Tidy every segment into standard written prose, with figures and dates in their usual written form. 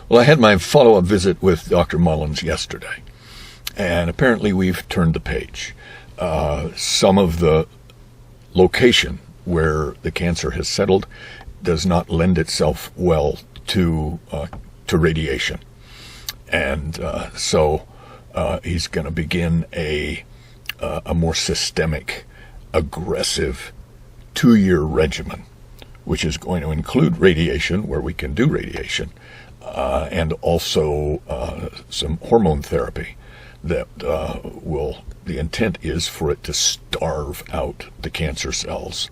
Well, I had my follow-up visit with Dr. Mullins yesterday, and apparently we've turned the page. Some of the location where the cancer has settled does not lend itself well to radiation, and so he's going to begin a more systemic, aggressive 2-year regimen, which is going to include radiation where we can do radiation, and also some hormone therapy that the intent is for it to starve out the cancer cells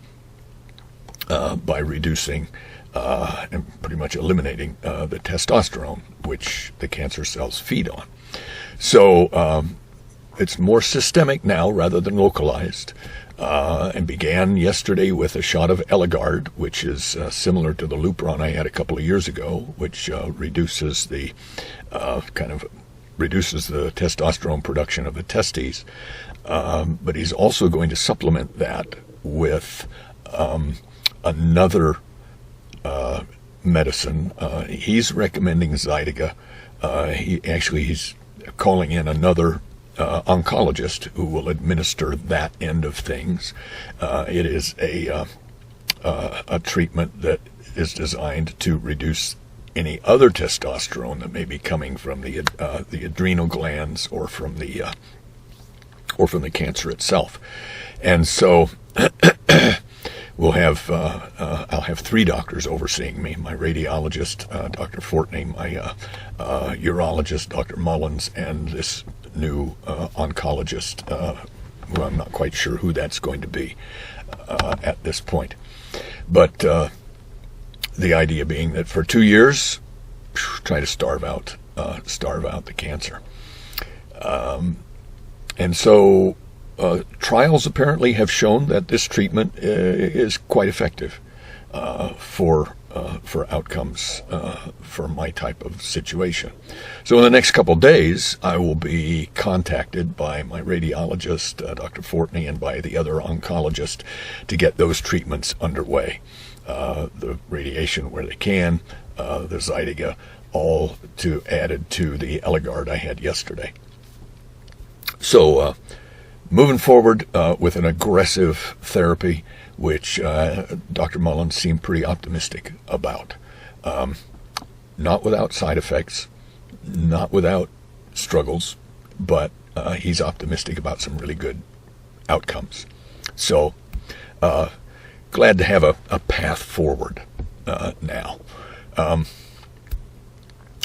by reducing and pretty much eliminating the testosterone, which the cancer cells feed on. So it's more systemic now rather than localized, and began yesterday with a shot of Eligard, which is similar to the Lupron I had a couple of years ago, which reduces the testosterone production of the testes. But he's also going to supplement that with another medicine. He's recommending Zytiga. He's calling in another oncologist who will administer that end of things. It is a treatment that is designed to reduce any other testosterone that may be coming from the adrenal glands or from the cancer itself. And so I'll have 3 doctors overseeing me: my radiologist, Dr. Fortney, my urologist, Dr. Mullins, and this new oncologist, who I'm not quite sure who that's going to be at this point. But the idea being that for 2 years, try to starve out the cancer. And so trials apparently have shown that this treatment is quite effective for outcomes for my type of situation. So in the next couple of days, I will be contacted by my radiologist, Dr. Fortney, and by the other oncologist to get those treatments underway. The radiation where they can, the Zytiga, all added to the Eligard I had yesterday. So moving forward with an aggressive therapy, which Dr. Mullins seemed pretty optimistic about. Not without side effects, not without struggles, but he's optimistic about some really good outcomes. So glad to have a path forward now.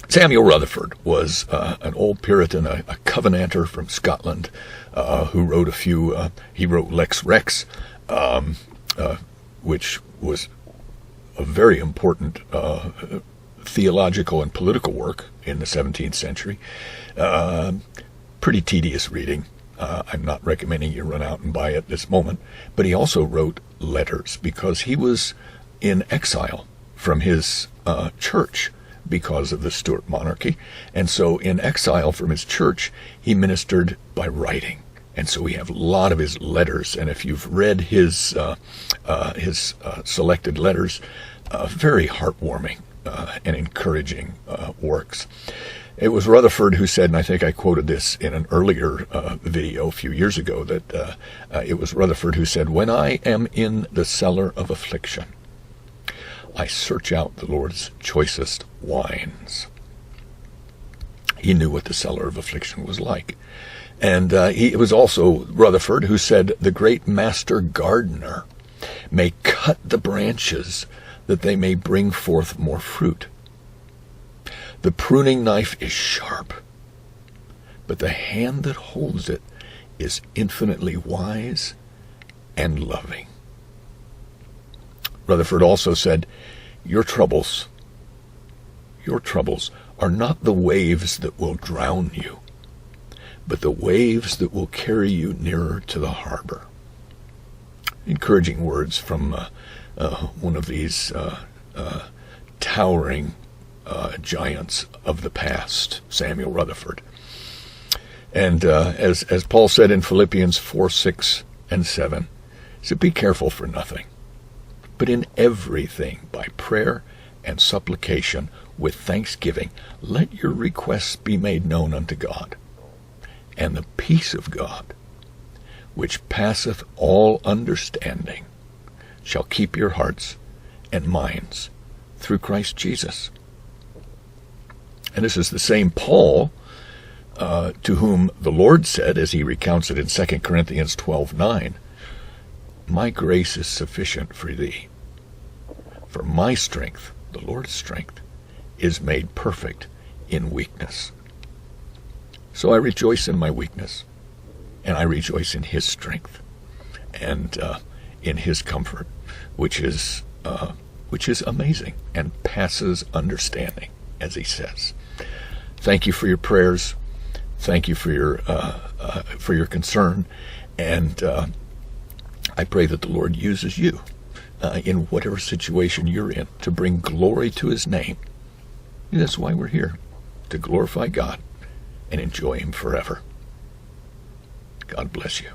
Samuel Rutherford was an old Puritan, a Covenanter from Scotland, who wrote he wrote Lex Rex, which was a very important theological and political work in the 17th century. Pretty tedious reading. I'm not recommending you run out and buy it this moment. But he also wrote letters because he was in exile from his church because of the Stuart monarchy. And so in exile from his church, he ministered by writing. And so we have a lot of his letters. And if you've read his selected letters, very heartwarming and encouraging works. It was Rutherford who said, and I think I quoted this in an earlier video a few years ago, that it was Rutherford who said, "When I am in the cellar of affliction, I search out the Lord's choicest wines." He knew what the cellar of affliction was like. And it was also Rutherford who said, "The great master gardener may cut the branches that they may bring forth more fruit. The pruning knife is sharp, but the hand that holds it is infinitely wise and loving." Rutherford also said, your troubles are not the waves that will drown you, but the waves that will carry you nearer to the harbor. Encouraging words from one of these towering giants of the past, Samuel Rutherford. And as Paul said in Philippians 4:6 and 7, he said, "Be careful for nothing, but in everything by prayer and supplication with thanksgiving, let your requests be made known unto God. And the peace of God, which passeth all understanding, shall keep your hearts and minds through Christ Jesus. And this is the same Paul to whom the Lord said, as he recounts it in 2 Corinthians 12:9, my grace is sufficient for thee, for my strength, the Lord's strength, is made perfect in weakness. So I rejoice in my weakness, and I rejoice in his strength, and in his comfort, which is amazing and passes understanding, as he says. Thank you for your prayers. Thank you for your concern, and I pray that the Lord uses you in whatever situation you're in to bring glory to his name. That's why we're here, to glorify God and enjoy him forever. God bless you.